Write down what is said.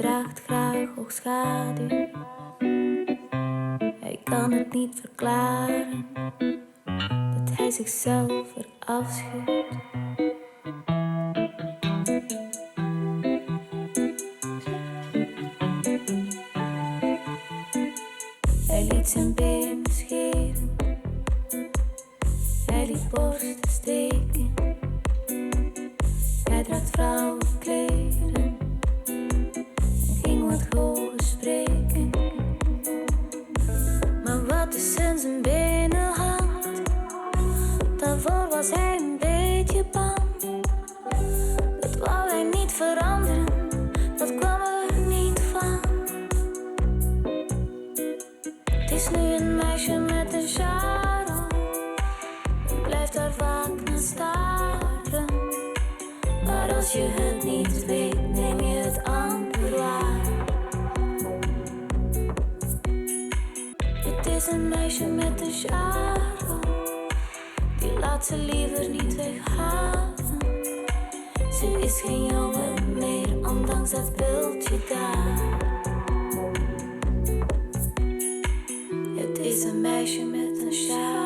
draagt graag oogschaduw. Hij kan het niet verklaren dat hij zichzelf verafschuwt. Hij liet zijn benen scheren, hij liet borsten steken. Hij draagt vrouwenkleren en ging wat hoger spreken. Maar wat is in zijn benen hangt, daarvoor was hij een beetje bang. Dat wou hij niet veranderen, dat kwam er niet van. Het is nu een meisje met een charme, en blijft daar vaak naar staren. Maar als je het niet weet, neem je het amper waar. Het is een meisje met een charme, die laat ze liever niet weghalen. Ze is geen jongen meer, ondanks dat beeldje daar. Het is een meisje met een charme.